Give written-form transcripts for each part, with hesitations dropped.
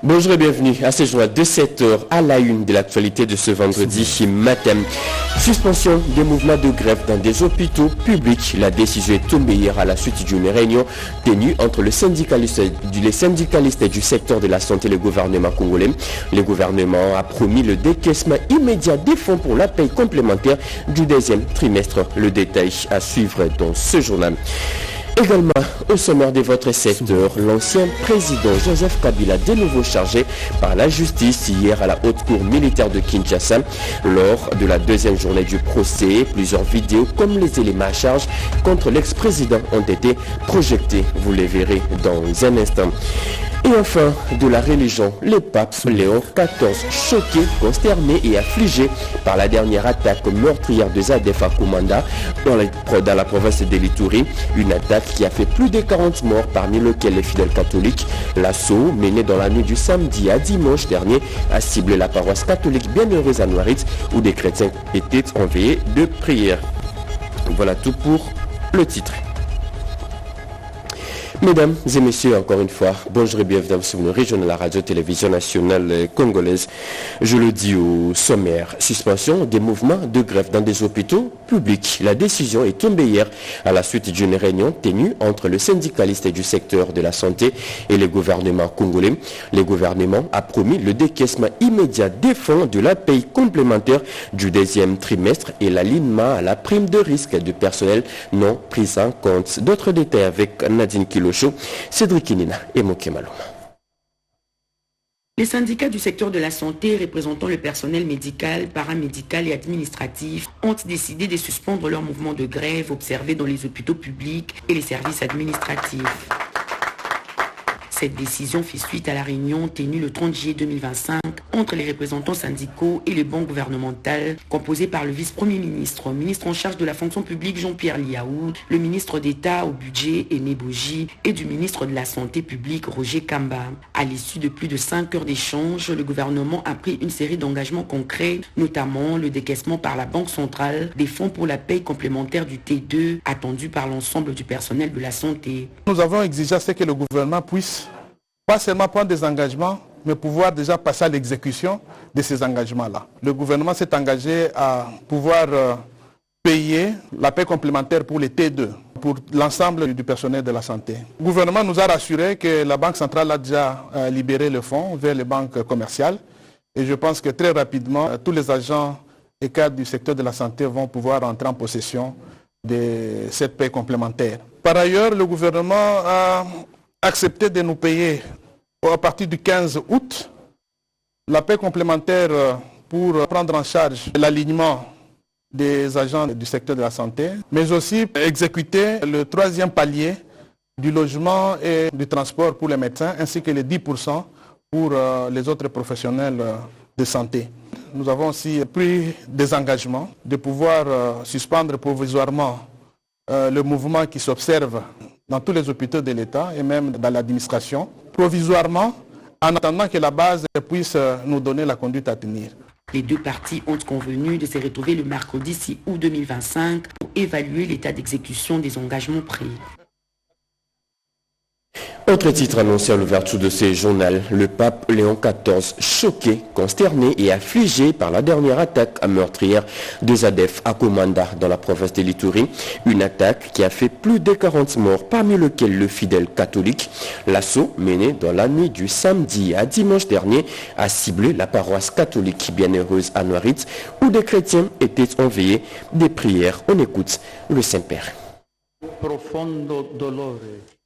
Bonjour et bienvenue à ce journal de 7h à la une de l'actualité de ce vendredi matin. Suspension des mouvements de grève dans des hôpitaux publics. La décision est tombée hier à la suite d'une réunion tenue entre les syndicalistes du secteur de la santé et le gouvernement congolais. Le gouvernement a promis le décaissement immédiat des fonds pour la paie complémentaire du deuxième trimestre. Le détail à suivre dans ce journal. Également, au sommaire de votre secteur, l'ancien président Joseph Kabila, de nouveau chargé par la justice hier à la haute cour militaire de Kinshasa. Lors de la deuxième journée du procès, plusieurs vidéos comme les éléments à charge contre l'ex-président ont été projetées. Vous les verrez dans un instant. Et enfin, de la religion, le pape Léon XIV, choqué, consterné et affligé par la dernière attaque meurtrière de Zadef à Komanda dans la province de l'Ituri. Une attaque qui a fait plus de 40 morts, parmi lesquels les fidèles catholiques. L'assaut, mené dans la nuit du samedi à dimanche dernier, a ciblé la paroisse catholique Bienheureuse à Noirit, où des chrétiens étaient envoyés de prière. Voilà tout pour le titre. Mesdames et messieurs, encore une fois, bonjour et bienvenue sur une région de la radio-télévision nationale congolaise. Je le dis au sommaire, suspension des mouvements de grève dans des hôpitaux publics. La décision est tombée hier à la suite d'une réunion tenue entre le syndicaliste du secteur de la santé et le gouvernement congolais. Le gouvernement a promis le décaissement immédiat des fonds de la paie complémentaire du deuxième trimestre et l'alignement à la prime de risque du personnel non pris en compte. D'autres détails avec Nadine Kilo. Cédric Inina et Moké Maloma. Les syndicats du secteur de la santé représentant le personnel médical, paramédical et administratif ont décidé de suspendre leur mouvement de grève observé dans les hôpitaux publics et les services administratifs. Cette décision fait suite à la réunion tenue le 30 juillet 2025 entre les représentants syndicaux et les banques gouvernementales, composées par le vice-premier ministre, ministre en charge de la fonction publique Jean-Pierre Liaoud, le ministre d'État au budget Aimé Boji et du ministre de la Santé publique Roger Kamba. À l'issue de plus de 5 heures d'échange, le gouvernement a pris une série d'engagements concrets, notamment le décaissement par la Banque centrale des fonds pour la paie complémentaire du T2, attendu par l'ensemble du personnel de la santé. Nous avons exigé à ce que le gouvernement puisse pas seulement prendre des engagements, mais pouvoir déjà passer à l'exécution de ces engagements-là. Le gouvernement s'est engagé à pouvoir payer la paie complémentaire pour les T2, pour l'ensemble du personnel de la santé. Le gouvernement nous a rassuré que la Banque centrale a déjà libéré le fonds vers les banques commerciales. Et je pense que très rapidement, tous les agents et cadres du secteur de la santé vont pouvoir entrer en possession de cette paie complémentaire. Par ailleurs, le gouvernement a accepté de nous payer à partir du 15 août la paie complémentaire pour prendre en charge l'alignement des agents du secteur de la santé, mais aussi exécuter le 3e palier du logement et du transport pour les médecins, ainsi que les 10% pour les autres professionnels de santé. Nous avons aussi pris des engagements de pouvoir suspendre provisoirement le mouvement qui s'observe dans tous les hôpitaux de l'État et même dans l'administration, provisoirement, en attendant que la base puisse nous donner la conduite à tenir. Les deux parties ont convenu de se retrouver le mercredi 6 août 2025 pour évaluer l'état d'exécution des engagements pris. Autre titre annoncé à l'ouverture de ce journal, le pape Léon XIV, choqué, consterné et affligé par la dernière attaque meurtrière de Zadef à Komanda dans la province de l'Ituri. Une attaque qui a fait plus de 40 morts, parmi lesquels le fidèle catholique. L'assaut mené dans la nuit du samedi à dimanche dernier a ciblé la paroisse catholique Bienheureuse à Noirit, où des chrétiens étaient envoyés des prières. On écoute le Saint-Père.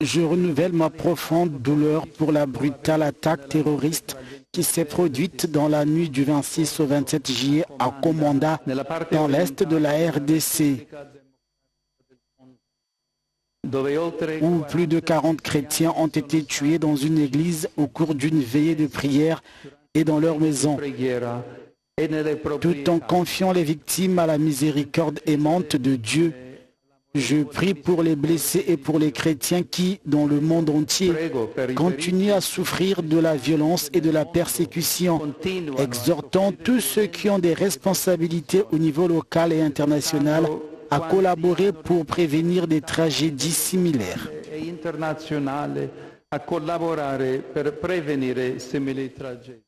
Je renouvelle ma profonde douleur pour la brutale attaque terroriste qui s'est produite dans la nuit du 26 au 27 juillet à Komanda, dans l'est de la RDC, où plus de 40 chrétiens ont été tués dans une église au cours d'une veillée de prière et dans leur maison. Tout en confiant les victimes à la miséricorde aimante de Dieu, je prie pour les blessés et pour les chrétiens qui, dans le monde entier, continuent à souffrir de la violence et de la persécution, exhortant tous ceux qui ont des responsabilités au niveau local et international à collaborer pour prévenir des tragédies similaires. a collaborare per prevenire simili tragedie.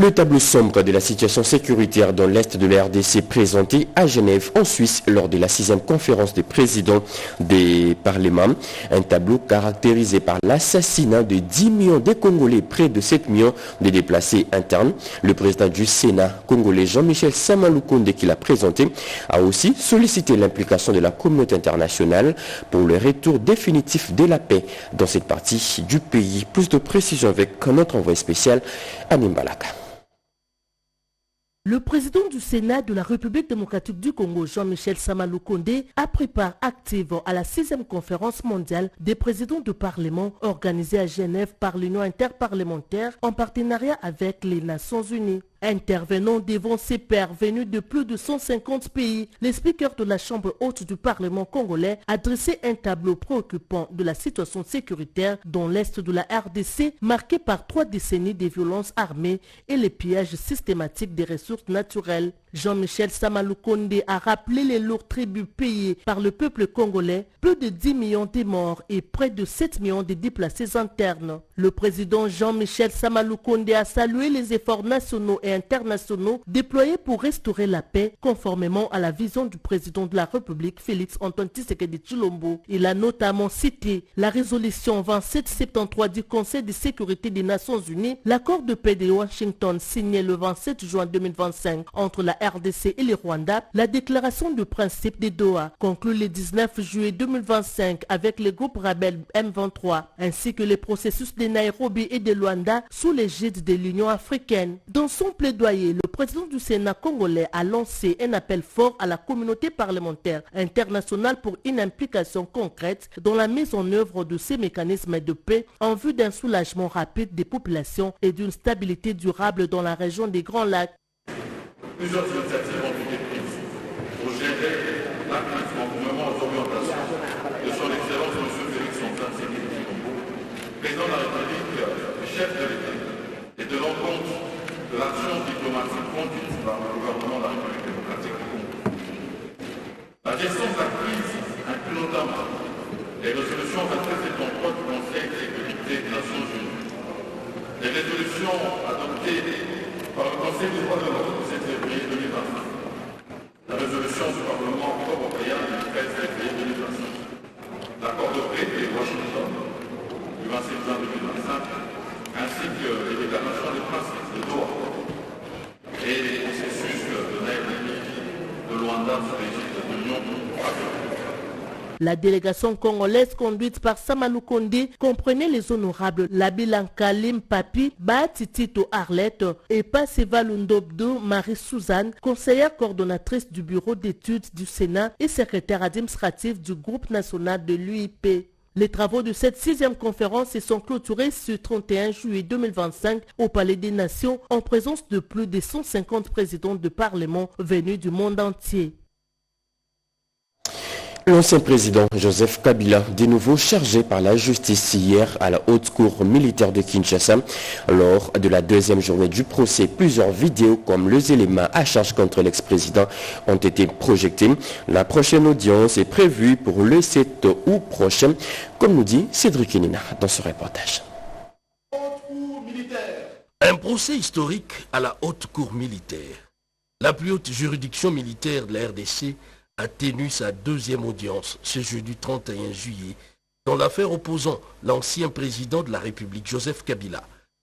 Le tableau sombre de la situation sécuritaire dans l'Est de la RDC présenté à Genève, en Suisse, lors de la 6e conférence des présidents des parlements. Un tableau caractérisé par l'assassinat de 10 millions de Congolais, près de 7 millions de déplacés internes. Le président du Sénat congolais, Jean-Michel Sama-Lukonde, qui l'a présenté, a aussi sollicité l'implication de la communauté internationale pour le retour définitif de la paix dans cette partie du pays. Plus de précisions avec notre envoyé spécial, Anim Balaka. Le président du Sénat de la République démocratique du Congo, Jean-Michel Sama-Lukonde, a pris part active à la 6e conférence mondiale des présidents de parlement organisée à Genève par l'Union interparlementaire en partenariat avec les Nations Unies. Intervenant devant ses pairs venus de plus de 150 pays, le speaker de la Chambre haute du Parlement congolais a dressé un tableau préoccupant de la situation sécuritaire dans l'Est de la RDC, marqué par 3 décennies de violences armées et les pillages systématiques des ressources naturelles. Jean-Michel Sama-Lukonde a rappelé les lourds tributs payés par le peuple congolais, plus de 10 millions de morts et près de 7 millions de déplacés internes. Le président Jean-Michel Sama-Lukonde a salué les efforts nationaux et internationaux déployés pour restaurer la paix conformément à la vision du président de la République Félix Antoine Tshisekedi Tshilombo. Il a notamment cité la résolution 2773 du Conseil de sécurité des Nations Unies, l'accord de paix de Washington signé le 27 juin 2025 entre la RDC et le Rwanda, la déclaration de principe de Doha conclue le 19 juillet 2025 avec le groupe rebelle M23, ainsi que les processus de Nairobi et de Luanda sous l'égide de l'Union africaine. Dans son plaidoyer, le président du Sénat congolais a lancé un appel fort à la communauté parlementaire internationale pour une implication concrète dans la mise en œuvre de ces mécanismes de paix en vue d'un soulagement rapide des populations et d'une stabilité durable dans la région des Grands Lacs. Plusieurs initiatives ont été prises pour gérer la crise conformément aux orientations de son Excellence M. Félix Antoine Tshisekedi Tshilombo, président de la République, chef de l'État, et de l'encontre de l'action diplomatique conduite par le gouvernement de la République démocratique du Congo. La gestion de la crise inclut notamment les résolutions 23 et 33 du Conseil de sécurité des Nations Unies, les résolutions adoptées par le Conseil des droits de l'homme du 7 février 2025, la résolution du Parlement européen du 13 février 2025, l'accord de paix de Washington du 27 juin 2025, ainsi que les déclarations des principes de Doha et les processus de Nairobi, de Luanda sous l'égide de l'Union africaine. La délégation congolaise conduite par Sama-Lukonde comprenait les honorables Labila Kalim Papi, Baatitito Arlette et Paseva Lundobdo Marie-Suzanne, conseillère coordonnatrice du bureau d'études du Sénat et secrétaire administratif du groupe national de l'UIP. Les travaux de cette 6e conférence se sont clôturés ce 31 juillet 2025 au Palais des Nations en présence de plus de 150 présidents de parlement venus du monde entier. L'ancien président Joseph Kabila, de nouveau chargé par la justice hier à la haute cour militaire de Kinshasa. Lors de la 2e journée du procès, plusieurs vidéos comme les éléments à charge contre l'ex-président ont été projetées. La prochaine audience est prévue pour le 7 août prochain, comme nous dit Cédric Enina dans ce reportage. Un procès historique à la haute cour militaire. La plus haute juridiction militaire de la RDC a tenu sa 2e audience ce jeudi 31 juillet dans l'affaire opposant l'ancien président de la République Joseph Kabila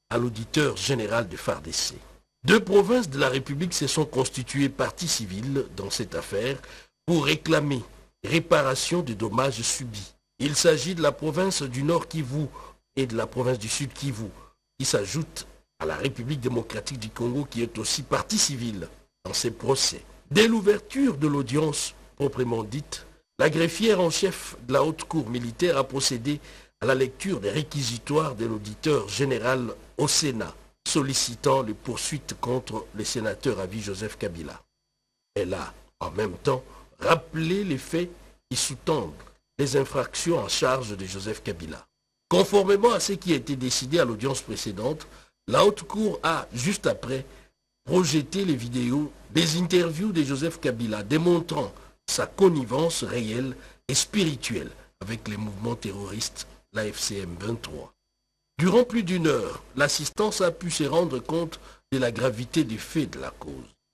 à l'auditeur général de FARDC. 2 provinces de la République se sont constituées partie civile dans cette affaire pour réclamer réparation des dommages subis. Il s'agit de la province du Nord Kivu et de la province du Sud Kivu qui s'ajoutent à la République démocratique du Congo qui est aussi partie civile dans ces procès. Dès l'ouverture de l'audience proprement dite, la greffière en chef de la haute cour militaire a procédé à la lecture des réquisitoires de l'auditeur général au Sénat, sollicitant les poursuites contre le sénateur à vie Joseph Kabila. Elle a, en même temps, rappelé les faits qui sous-tendent les infractions en charge de Joseph Kabila. Conformément à ce qui a été décidé à l'audience précédente, la haute cour a, juste après, projeté les vidéos des interviews de Joseph Kabila démontrant sa connivence réelle et spirituelle avec les mouvements terroristes la FCM 23. Durant plus d'une heure, l'assistance a pu se rendre compte de la gravité des faits de la cause.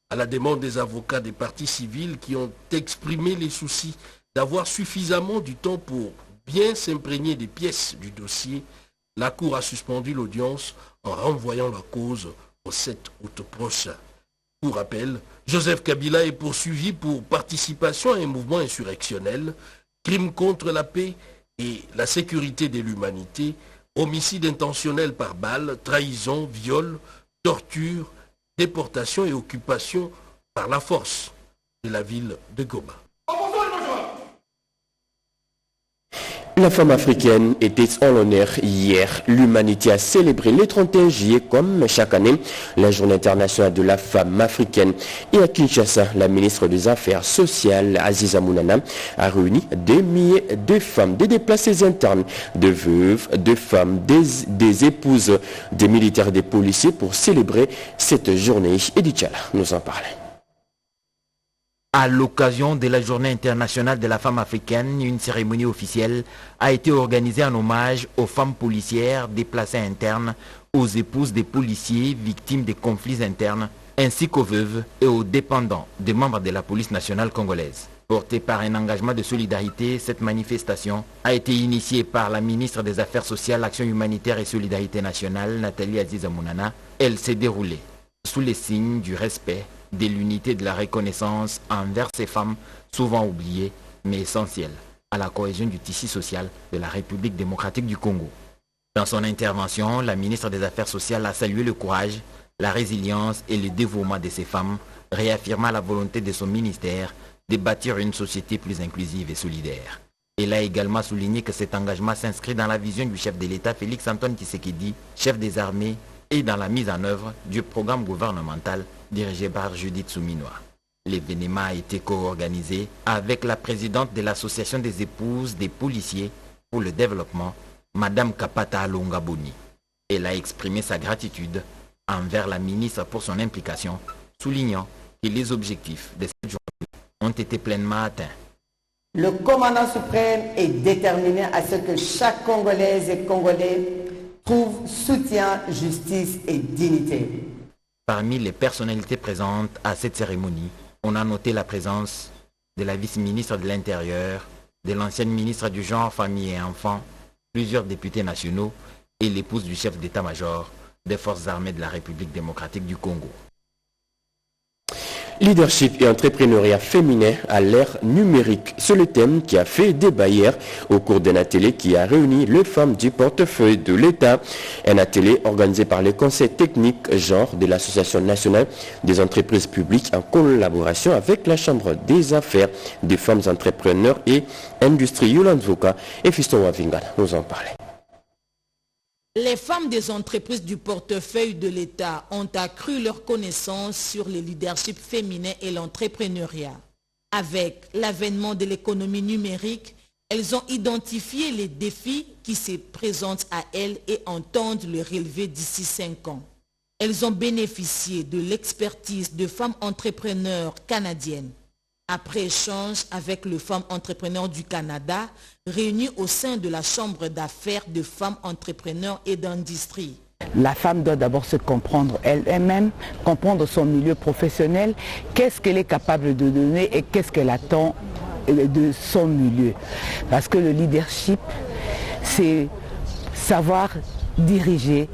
À la demande des avocats des parties civiles qui ont exprimé les soucis d'avoir suffisamment du temps pour bien s'imprégner des pièces du dossier, la Cour a suspendu l'audience en renvoyant la cause au 7 août prochain. Pour rappel, Joseph Kabila est poursuivi pour participation à un mouvement insurrectionnel, crime contre la paix et la sécurité de l'humanité, homicide intentionnel par balle, trahison, viol, torture, déportation et occupation par la force de la ville de Goma. La femme africaine était en l'honneur hier. L'humanité a célébré le 31 juillet comme chaque année la journée internationale de la femme africaine. Et à Kinshasa, la ministre des Affaires sociales, Aziza Mounana, a réuni des milliers de femmes, des déplacés internes, de veuves, de femmes, des épouses, des militaires et des policiers pour célébrer cette journée. Edith Chala nous en parle. À l'occasion de la Journée internationale de la femme africaine, une cérémonie officielle a été organisée en hommage aux femmes policières déplacées internes, aux épouses des policiers victimes des conflits internes, ainsi qu'aux veuves et aux dépendants des membres de la police nationale congolaise. Portée par un engagement de solidarité, cette manifestation a été initiée par la ministre des Affaires sociales, Action humanitaire et solidarité nationale, Nathalie Aziza Mounana. Elle s'est déroulée sous les signes du respect, de l'unité, de la reconnaissance envers ces femmes souvent oubliées mais essentielles à la cohésion du tissu social de la République démocratique du Congo. Dans son intervention, la ministre des Affaires sociales a salué le courage, la résilience et le dévouement de ces femmes, réaffirmant la volonté de son ministère de bâtir une société plus inclusive et solidaire. Elle a également souligné que cet engagement s'inscrit dans la vision du chef de l'État Félix Antoine Tshisekedi, chef des armées, et dans la mise en œuvre du programme gouvernemental dirigé par Judith Souminoa. L'événement a été co-organisé avec la présidente de l'Association des épouses des policiers pour le développement, Madame Kapata Alongaboni. Elle a exprimé sa gratitude envers la ministre pour son implication, soulignant que les objectifs de cette journée ont été pleinement atteints. Le commandant suprême est déterminé à ce que chaque Congolaise et Congolais trouve soutien, justice et dignité. Parmi les personnalités présentes à cette cérémonie, on a noté la présence de la vice-ministre de l'Intérieur, de l'ancienne ministre du Genre, Famille et Enfants, plusieurs députés nationaux et l'épouse du chef d'état-major des forces armées de la République démocratique du Congo. Leadership et entrepreneuriat féminin à l'ère numérique. C'est le thème qui a fait débat hier au cours d'un atelier qui a réuni les femmes du portefeuille de l'État. Un atelier organisé par le Conseil technique genre de l'Association nationale des entreprises publiques en collaboration avec la Chambre des affaires des femmes entrepreneurs et industrie. Yolande Voka et Fiston Wavingan nous en parlaient. Les femmes des entreprises du portefeuille de l'État ont accru leur connaissance sur le leadership féminin et l'entrepreneuriat. Avec l'avènement de l'économie numérique, elles ont identifié les défis qui se présentent à elles et entendent le relever d'ici 5 ans. Elles ont bénéficié de l'expertise de femmes entrepreneurs canadiennes. Après échange avec les femmes entrepreneurs du Canada, réunies au sein de la Chambre d'affaires de femmes entrepreneurs et d'industrie. La femme doit d'abord se comprendre elle-même, comprendre son milieu professionnel, qu'est-ce qu'elle est capable de donner et qu'est-ce qu'elle attend de son milieu. Parce que le leadership, c'est savoir diriger,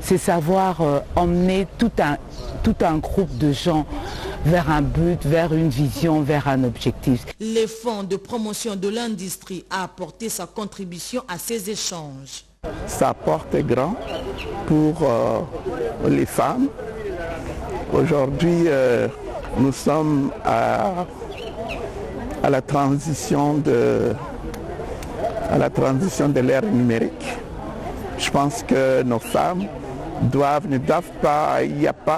c'est savoir emmener tout un groupe de gens vers un but, vers une vision, vers un objectif. Le Fonds de promotion de l'industrie a apporté sa contribution à ces échanges. Ça porte grand pour les femmes. Aujourd'hui, nous sommes à la transition de l'ère numérique. Je pense que nos femmes ne doivent pas,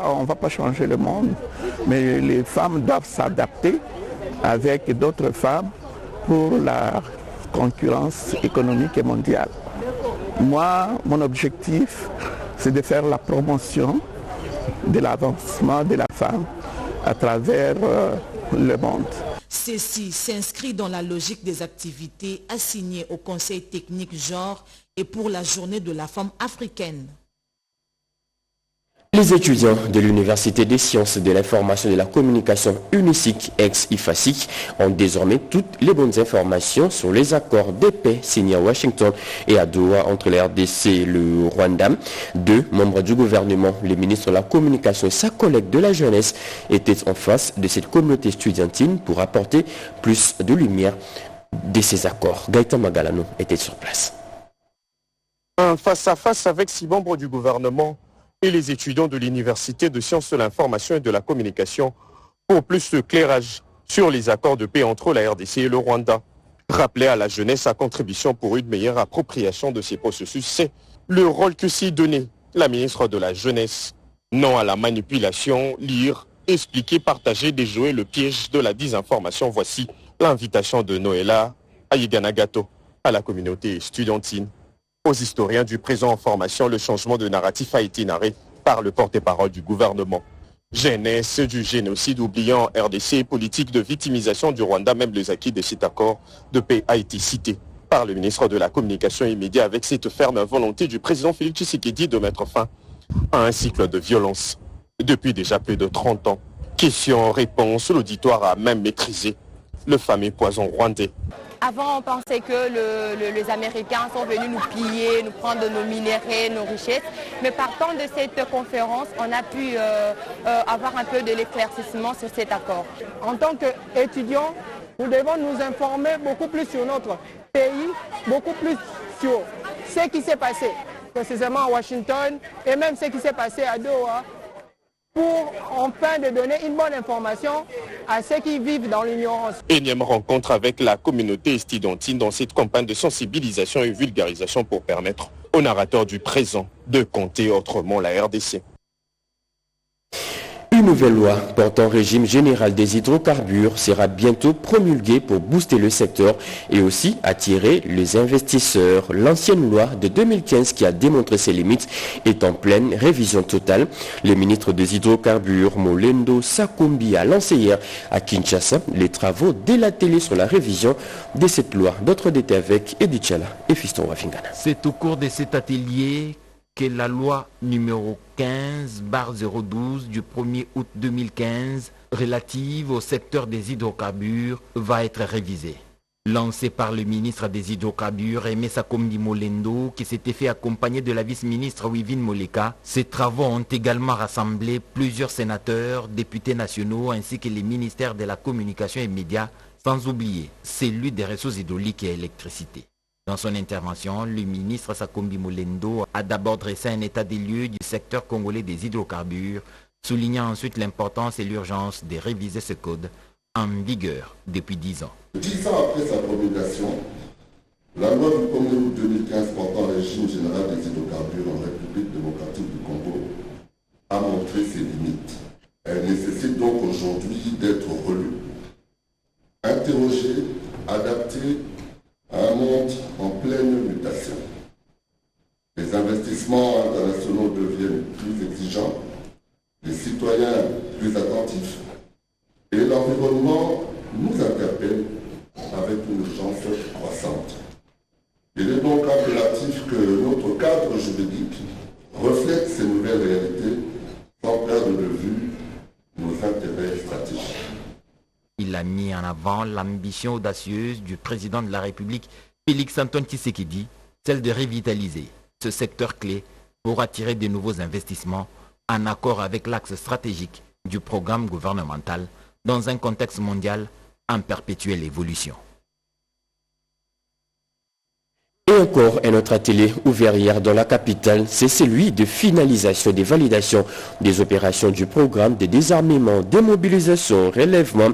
on ne va pas changer le monde, mais les femmes doivent s'adapter avec d'autres femmes pour la concurrence économique et mondiale. Moi, mon objectif, c'est de faire la promotion de l'avancement de la femme à travers le monde. Ceci s'inscrit dans la logique des activités assignées au Conseil technique genre et pour la journée de la femme africaine. Les étudiants de l'Université des sciences de l'information et de la communication UNISIC, ex-IFASIC, ont désormais toutes les bonnes informations sur les accords de paix signés à Washington et à Doha entre la RDC et le Rwanda. Deux membres du gouvernement, le ministre de la Communication et sa collègue de la jeunesse, étaient en face de cette communauté estudiantine pour apporter plus de lumière de ces accords. Gaëtan Magalano était sur place. Un face-à-face avec 6 membres du gouvernement et les étudiants de l'Université de sciences de l'information et de la communication pour plus de clairage sur les accords de paix entre la RDC et le Rwanda. Rappeler à la jeunesse sa contribution pour une meilleure appropriation de ces processus, c'est le rôle que s'y donnait la ministre de la Jeunesse. Non à la manipulation, lire, expliquer, partager, déjouer le piège de la désinformation. Voici l'invitation de Noëlla Ayiganagato à la communauté estudiantine. Aux historiens du présent en formation, le changement de narratif a été narré par le porte-parole du gouvernement. Jeunesse du génocide oubliant RDC, politique de victimisation du Rwanda, même les acquis de cet accord de paix a été cité par le ministre de la Communication immédiat avec cette ferme volonté du président Félix Tshisekedi de mettre fin à un cycle de violence depuis déjà plus de 30 ans. Question-réponse, l'auditoire a même maîtrisé le fameux poison rwandais. Avant, on pensait que les Américains sont venus nous piller, nous prendre nos minéraux, nos richesses. Mais partant de cette conférence, on a pu avoir un peu de l'éclaircissement sur cet accord. En tant qu'étudiants, nous devons nous informer beaucoup plus sur notre pays, beaucoup plus sur ce qui s'est passé précisément à Washington et même ce qui s'est passé à Doha, pour enfin de donner une bonne information à ceux qui vivent dans l'ignorance. Énième rencontre avec la communauté estudiantine dans cette campagne de sensibilisation et vulgarisation pour permettre aux narrateurs du présent de compter autrement la RDC. Une nouvelle loi portant régime général des hydrocarbures sera bientôt promulguée pour booster le secteur et aussi attirer les investisseurs. L'ancienne loi de 2015 qui a démontré ses limites est en pleine révision totale. Le ministre des hydrocarbures, Molendo Sakumbi, a lancé hier à Kinshasa les travaux de la télé sur la révision de cette loi. D'autres détails avec Edith Chala et Fiston Wafingana. C'est au cours de cet atelier que la loi numéro 15/012 du 1er août 2015 relative au secteur des hydrocarbures va être révisée. Lancée par le ministre des hydrocarbures Aimé Sakombi Molendo, qui s'était fait accompagner de la vice-ministre Wivine Moleka, ces travaux ont également rassemblé plusieurs sénateurs, députés nationaux ainsi que les ministères de la communication et médias, sans oublier celui des ressources hydrauliques et électricité. Dans son intervention, le ministre Sakombi Molendo a d'abord dressé un état des lieux du secteur congolais des hydrocarbures, soulignant ensuite l'importance et l'urgence de réviser ce code en vigueur depuis 10 ans. 10 ans après sa promulgation, la loi du 1er août 2015 portant régime général des hydrocarbures en République démocratique du Congo a montré ses limites. Elle nécessite donc aujourd'hui d'être relue, interrogée, adaptée à un monde en pleine mutation. Les investissements internationaux deviennent plus exigeants, les citoyens plus attentifs et l'environnement nous interpelle avec une urgence croissante. Il est donc impératif que notre cadre juridique reflète ces nouvelles réalités sans perdre de vue nos intérêts stratégiques. Il a mis en avant l'ambition audacieuse du président de la République, Félix Antoine Tshisekedi, celle de revitaliser ce secteur clé pour attirer de nouveaux investissements en accord avec l'axe stratégique du programme gouvernemental dans un contexte mondial en perpétuelle évolution. Et encore un autre atelier ouvert hier dans la capitale, c'est celui de finalisation des validations des opérations du programme de désarmement, démobilisation, relèvement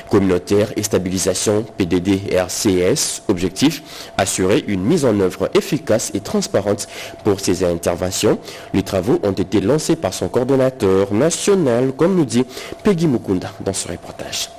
communautaire et stabilisation PDD-RCS. Objectif, assurer une mise en œuvre efficace et transparente pour ces interventions. Les travaux ont été lancés par son coordonnateur national, comme nous dit Peggy Mukunda dans ce reportage.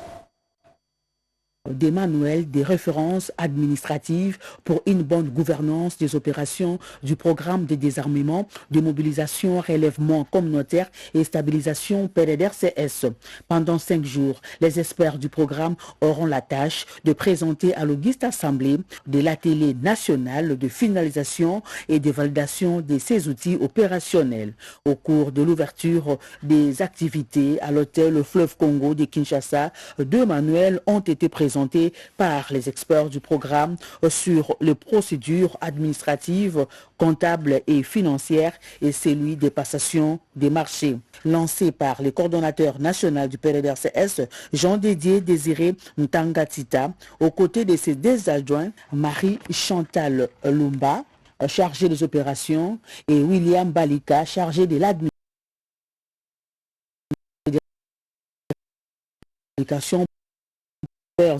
des manuels, des références administratives pour une bonne gouvernance des opérations du programme de désarmement, de mobilisation, relèvement communautaire et stabilisation PDDR-CS. Pendant 5 jours, les experts du programme auront la tâche de présenter à l'Auguste Assemblée de l'atelier national de finalisation et de validation de ces outils opérationnels. Au cours de l'ouverture des activités à l'hôtel Fleuve Congo de Kinshasa, 2 manuels ont été présentés par les experts du programme sur les procédures administratives, comptables et financières et celui des passations des marchés. Lancé par le coordonnateur national du PDDR-CS, Jean-Dédier Désiré Ntangatita, aux côtés de ses 2 adjoints, Marie-Chantal Lumba, chargée des opérations, et William Balika, chargé de l'administration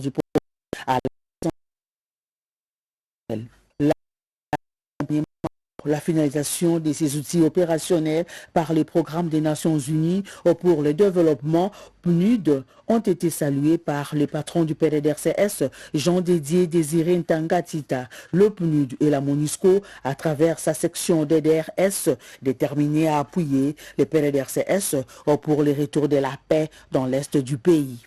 du à la finalisation de ces outils opérationnels par les programmes des Nations Unies pour le développement PNUD ont été salués par les patrons du PDDR-CS, Jean-Dédier Désiré Ntangatita. Le PNUD et la MONUSCO, à travers sa section DDRS, déterminée à appuyer le PDDR-CS pour le retour de la paix dans l'est du pays.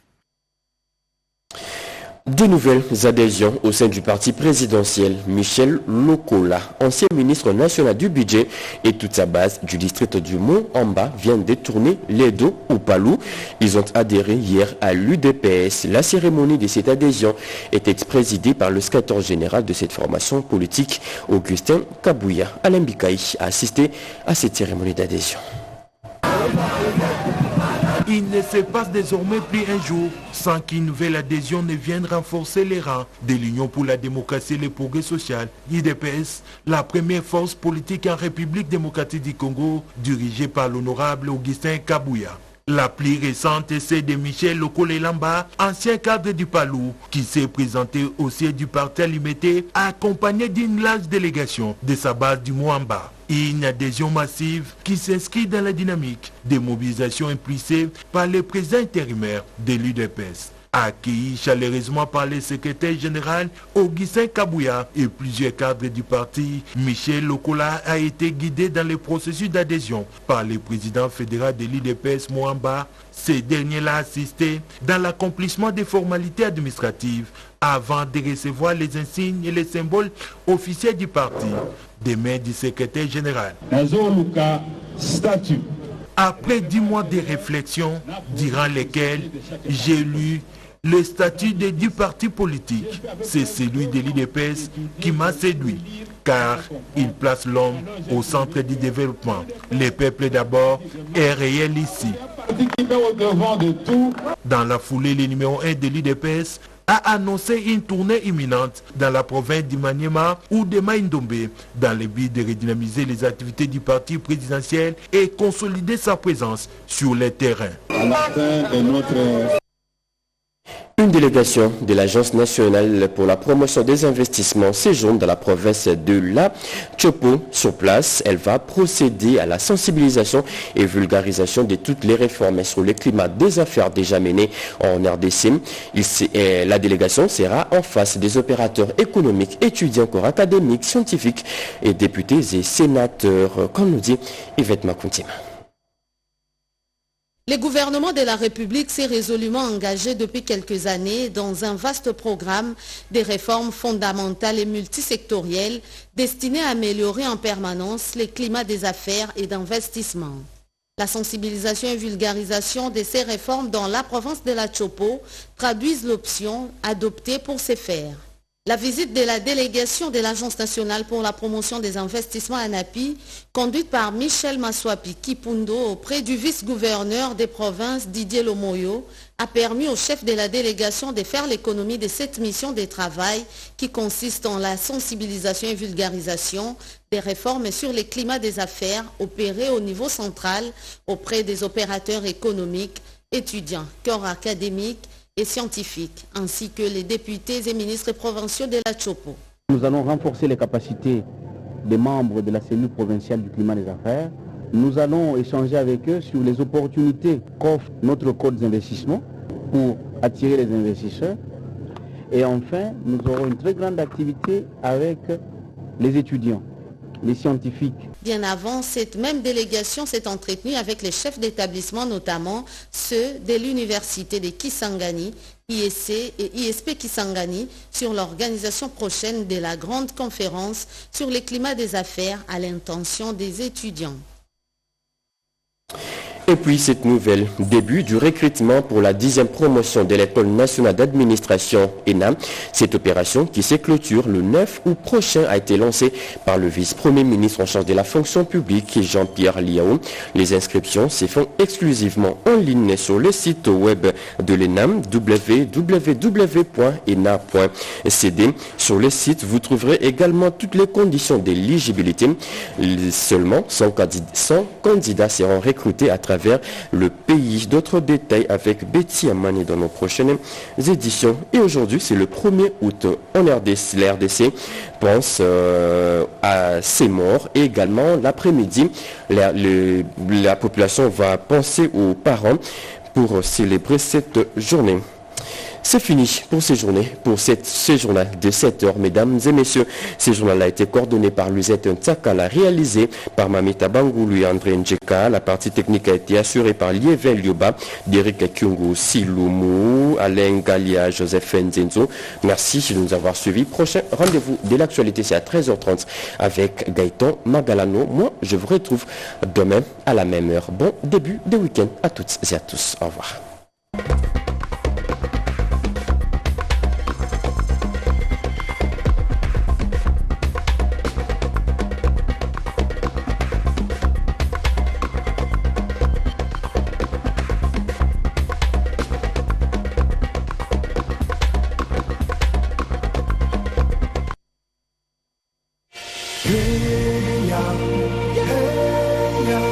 De nouvelles adhésions au sein du parti présidentiel. Michel Lokola, ancien ministre national du budget et toute sa base du district du Mont-en-Bas viennent détourner les dos au Palou. Ils ont adhéré hier à l'UDPS. La cérémonie de cette adhésion était présidée par le secrétaire général de cette formation politique, Augustin Kabouya. Alain Bikaï a assisté à cette cérémonie d'adhésion. Il ne se passe désormais plus un jour sans qu'une nouvelle adhésion ne vienne renforcer les rangs de l'Union pour la démocratie et le progrès social, l'UDPS, la première force politique en République démocratique du Congo, dirigée par l'honorable Augustin Kabouya. La plus récente est celle de Michel Lokola, ancien cadre du Palou, qui s'est présenté au siège du parti Alimité, accompagné d'une large délégation de sa base du Mont-en-Bas. Une adhésion massive qui s'inscrit dans la dynamique des mobilisations impulsées par le président intérimaire de l'UDPS. Accueilli chaleureusement par le secrétaire général Augustin Kabouya et plusieurs cadres du parti, Michel Lokola a été guidé dans le processus d'adhésion par le président fédéral de l'UDPS Mont-en-Bas. Ce dernier l'a assisté dans l'accomplissement des formalités administratives avant de recevoir les insignes et les symboles officiels du parti des mains du secrétaire général. Après 10 mois de réflexion, durant lesquels j'ai lu le statut des 10 partis politiques, c'est celui de l'UDPS qui m'a séduit, car il place l'homme au centre du développement. Le peuple d'abord est réel ici. Dans la foulée, le numéro 1 de l'UDPS a annoncé une tournée imminente dans la province du Maniema ou de Maïndombe dans le but de redynamiser les activités du parti présidentiel et consolider sa présence sur le terrain. Une délégation de l'Agence nationale pour la promotion des investissements séjourne dans la province de la Chopo. Sur place, elle va procéder à la sensibilisation et vulgarisation de toutes les réformes sur le climat des affaires déjà menées en RDC. La délégation sera en face des opérateurs économiques, étudiants, corps académiques, scientifiques et députés et sénateurs, comme nous dit Yvette Makountima. Le gouvernement de la République s'est résolument engagé depuis quelques années dans un vaste programme de réformes fondamentales et multisectorielles destinées à améliorer en permanence le climat des affaires et d'investissement. La sensibilisation et vulgarisation de ces réformes dans la province de la Chopo traduisent l'option adoptée pour ce faire. La visite de la délégation de l'Agence nationale pour la promotion des investissements à Napi, conduite par Michel Maswapi Kipundo auprès du vice-gouverneur des provinces Didier Lomoyo, a permis au chef de la délégation de faire l'économie de cette mission de travail qui consiste en la sensibilisation et vulgarisation des réformes sur le climat des affaires opérées au niveau central auprès des opérateurs économiques, étudiants, corps académiques et scientifiques, ainsi que les députés et ministres provinciaux de la Chopo. Nous allons renforcer les capacités des membres de la cellule provinciale du climat des affaires. Nous allons échanger avec eux sur les opportunités qu'offre notre code d'investissement pour attirer les investisseurs. Et enfin, nous aurons une très grande activité avec les étudiants, les scientifiques. Bien avant, cette même délégation s'est entretenue avec les chefs d'établissement, notamment ceux de l'université de Kisangani, ISC et ISP Kisangani, sur l'organisation prochaine de la grande conférence sur le climat des affaires à l'intention des étudiants. Et puis cette nouvelle, début du recrutement pour la 10e promotion de l'École nationale d'administration ENA. Cette opération qui se clôture le 9 août prochain a été lancée par le vice-premier ministre en charge de la fonction publique, Jean-Pierre Liao. Les inscriptions se font exclusivement en ligne sur le site web de l'ENA, www.ena.cd. Sur le site, vous trouverez également toutes les conditions d'éligibilité. Seulement 100 candidats seront recrutés à travers le pays. D'autres détails avec Betty Amani dans nos prochaines éditions. Et aujourd'hui, c'est le 1er août en RDC. L'RDC pense à ces morts. Et également, l'après-midi, la population va penser aux parents pour célébrer cette journée. C'est fini pour ces journées, pour ce journal de 7 heures, mesdames et messieurs. Ce journal a été coordonné par Lusette Ntsakala, réalisé par Mamita Bangoulou et André Njeka. La partie technique a été assurée par Lievel Lioba, Derek Kyungu Siloumou, Alain Galia, Joseph Nzenzo. Merci de nous avoir suivis. Prochain rendez-vous de l'actualité, c'est à 13h30 avec Gaëtan Magalano. Moi, je vous retrouve demain à la même heure. Bon début de week-end à toutes et à tous. Au revoir. Hey, yeah.